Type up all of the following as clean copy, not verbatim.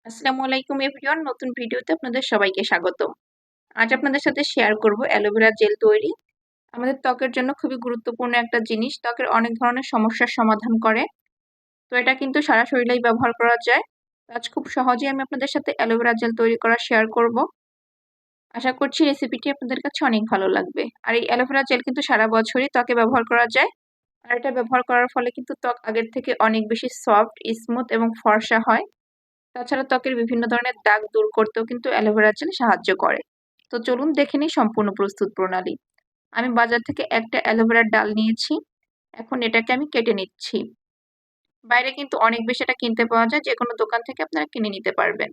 আসসালামু আলাইকুম এভরিওয়ান, নতুন ভিডিওতে আপনাদের সবাইকে স্বাগত। আজ আপনাদের সাথে শেয়ার করব অ্যালোভেরা জেল তৈরি। আমাদের ত্বকের জন্য খুবই গুরুত্বপূর্ণ একটা জিনিস, ত্বকের অনেক ধরনের সমস্যার সমাধান করে। তো এটা কিন্তু সারা শরীরেই ব্যবহার করা যায়। আজ খুব সহজেই আমি আপনাদের সাথে অ্যালোভেরা জেল তৈরি করা শেয়ার করব। আশা করছি রেসিপিটি আপনাদের কাছে অনেক ভালো লাগবে। আর এই অ্যালোভেরা জেল কিন্তু সারা বছরই ত্বকে ব্যবহার করা যায়। আর এটা ব্যবহার করার ফলে কিন্তু ত্বক আগের থেকে অনেক বেশি সফট, স্মুথ এবং ফর্সা হয়। তাছাড়া ত্বকের বিভিন্ন ধরনের দাগ দূর করতেও কিন্তু অ্যালোভেরা জেল সাহায্য করে। তো চলুন দেখে নিই সম্পূর্ণ প্রস্তুত প্রণালী। আমি বাজার থেকে একটা অ্যালোভেরার ডাল নিয়েছি। এখন এটাকে আমি কেটে নিচ্ছি। বাইরে কিন্তু অনেক বেশি এটা কিনতে পাওয়া যায়, যে কোনো দোকান থেকে আপনারা কিনে নিতে পারবেন।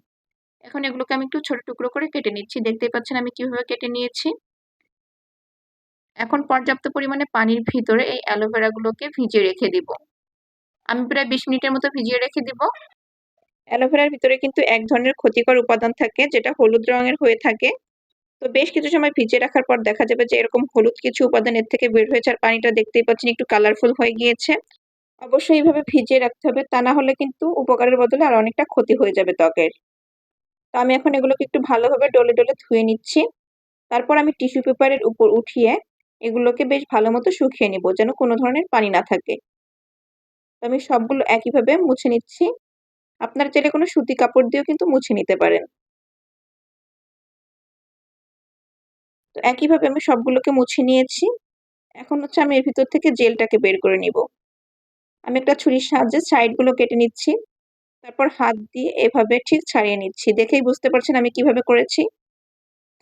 এখন এগুলোকে আমি একটু ছোট টুকরো করে কেটে নিচ্ছি। দেখতেই পাচ্ছেন আমি কিভাবে কেটে নিয়েছি। এখন পর্যাপ্ত পরিমাণে পানির ভিতরে এই অ্যালোভেরা গুলোকে ভিজিয়ে রেখে দিব। আমি প্রায় 20 মিনিটের মতো ভিজিয়ে রেখে দিব। অ্যালোভেরার ভিতরে কিন্তু এক ধরনের ক্ষতিকর উপাদান থাকে, যেটা হলুদ রঙের হয়ে থাকে। তো বেশ কিছু সময় ভিজিয়ে রাখার পর দেখা যাবে যে এরকম হলুদ কিছু উপাদান এর থেকে বের হয়েছে, আর পানিটা দেখতেই পাচ্ছেন একটু কালারফুল হয়ে গিয়েছে। অবশ্যই এইভাবে ভিজিয়ে রাখতে হবে, তা না হলে কিন্তু উপকারের বদলে আর অনেকটা ক্ষতি হয়ে যাবে ত্বকের। তো আমি এখন এগুলোকে একটু ভালোভাবে ডলে ডলে ধুয়ে নিচ্ছি। তারপর আমি টিস্যু পেপারের উপর উঠিয়ে এগুলোকে বেশ ভালো মতো শুকিয়ে নিব, যেন কোনো ধরনের পানি না থাকে। তো আমি সবগুলো একইভাবে মুছে নিচ্ছি। আপনারা চাইলে কোনো সুতি কাপড় দিয়েও কিন্তু মুছে নিতে পারেন। তো একইভাবে আমি সবগুলোকে মুছে নিয়েছি। এখন হচ্ছে আমি এর ভিতর থেকে জেলটাকে বের করে নিব। আমি একটা ছুরির সাহায্যে সাইডগুলো কেটে নিচ্ছি। তারপর হাত দিয়ে এভাবে ঠিক ছাড়িয়ে নিচ্ছি। দেখেই বুঝতে পারছেন আমি কিভাবে করেছি।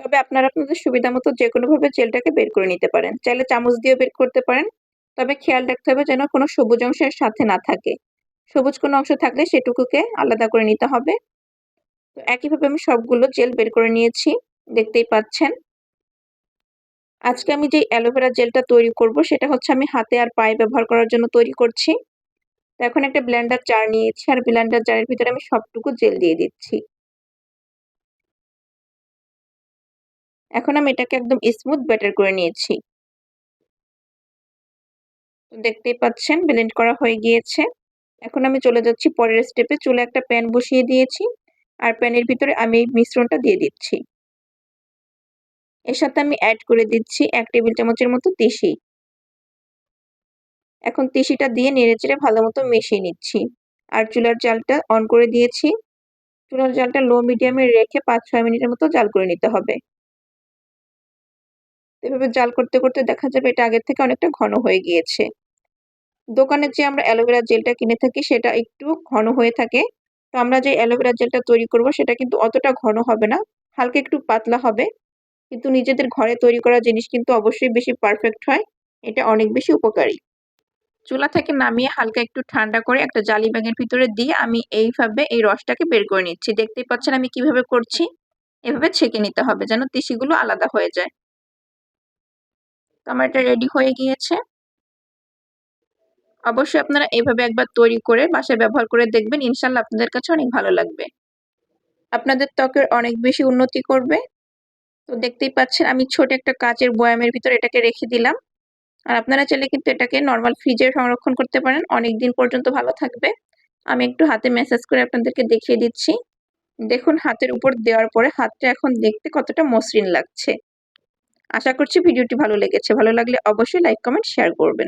তবে আপনারা আপনাদের সুবিধা মতো যেকোনোভাবে জেলটাকে বের করে নিতে পারেন। চাইলে চামচ দিয়েও বের করতে পারেন। তবে খেয়াল রাখতে হবে যেন কোনো সবুজ অংশের সাথে না থাকে। সবুজ কোনো অংশ থাকলে সেটুকুকে আলাদা করে নিতে হবে। তো একইভাবে আমি সবগুলো জেল বের করে নিয়েছি। দেখতেই পাচ্ছেন। আজকে আমি যে অ্যালোভেরা জেলটা তৈরি করব সেটা হচ্ছে আমি হাতে আর পায়ে ব্যবহার করার জন্য তৈরি করছি। তো এখন একটা ব্লেন্ডার জার নিয়েছি, আর ব্লেন্ডার জারের ভিতরে আমি সবটুকু জেল দিয়ে দিচ্ছি। এখন আমি এটাকে একদম স্মুথ ব্যাটার করে নিয়েছি। তো দেখতেই পাচ্ছেন ব্লেন্ড করা হয়ে গিয়েছে। এখন আমি চলে যাচ্ছি পরের স্টেপে। চুলে একটা প্যান বসিয়ে দিয়েছি, আর প্যানের ভিতরে আমি এই মিশ্রণটা দিয়ে দিচ্ছি। এর সাথে আমি অ্যাড করে দিচ্ছি 1 টেবিল চামচের মতো তিসি। এখন তিসিটা দিয়ে নেড়েচেড়ে ভালো মতো মিশিয়ে নিচ্ছি। আর চুলার জালটা অন করে দিয়েছি। চুলার জালটা লো মিডিয়ামে রেখে 5-6 মিনিটের মতো জাল করে নিতে হবে। এভাবে জাল করতে করতে দেখা যাবে এটা আগের থেকে অনেকটা ঘন হয়ে গিয়েছে। দোকানে যে আমরা অ্যালোভেরা জেলটা কিনে থাকি সেটা একটু ঘন হয়ে থাকে। তো আমরা যে অ্যালোভেরা জেলটা তৈরি করব সেটা কিন্তু অতটা ঘন হবে না, হালকা একটু পাতলা হবে। কিন্তু নিজেদের ঘরে তৈরি করা জিনিস কিন্তু অবশ্যই বেশি পারফেক্ট হয়। এটা অনেক বেশি উপকারী। চুলা থেকে নামিয়ে হালকা একটু ঠান্ডা করে একটা জালি ব্যাগের ভিতরে দিয়ে আমি এইভাবে এই রসটাকে বের করে নিচ্ছি। দেখতেই পাচ্ছেন আমি কিভাবে করছি। এভাবে ছেঁকে নিতে হবে যেন তিসিগুলো আলাদা হয়ে যায়। তো আমার এটা রেডি হয়ে গিয়েছে। অবশ্যই আপনারা এইভাবে একবার তৈরি করে বাসায় ব্যবহার করে দেখবেন, ইনশাল্লাহ আপনাদের কাছে অনেক ভালো লাগবে। আপনাদের ত্বকের অনেক বেশি উন্নতি করবে। তো দেখতেই পাচ্ছেন আমি ছোট একটা কাচের বয়ামের ভিতরে এটাকে রেখে দিলাম। আর আপনারা চাইলে কিন্তু এটাকে নরমাল ফ্রিজে সংরক্ষণ করতে পারেন, অনেক দিন পর্যন্ত ভালো থাকবে। আমি একটু হাতে ম্যাসাজ করে আপনাদেরকে দেখিয়ে দিচ্ছি। দেখুন হাতের উপর দেওয়ার পরে হাতটা এখন দেখতে কতটা মসৃণ লাগছে। আশা করছি ভিডিওটি ভালো লেগেছে। ভালো লাগলে অবশ্যই লাইক, কমেন্ট, শেয়ার করবেন।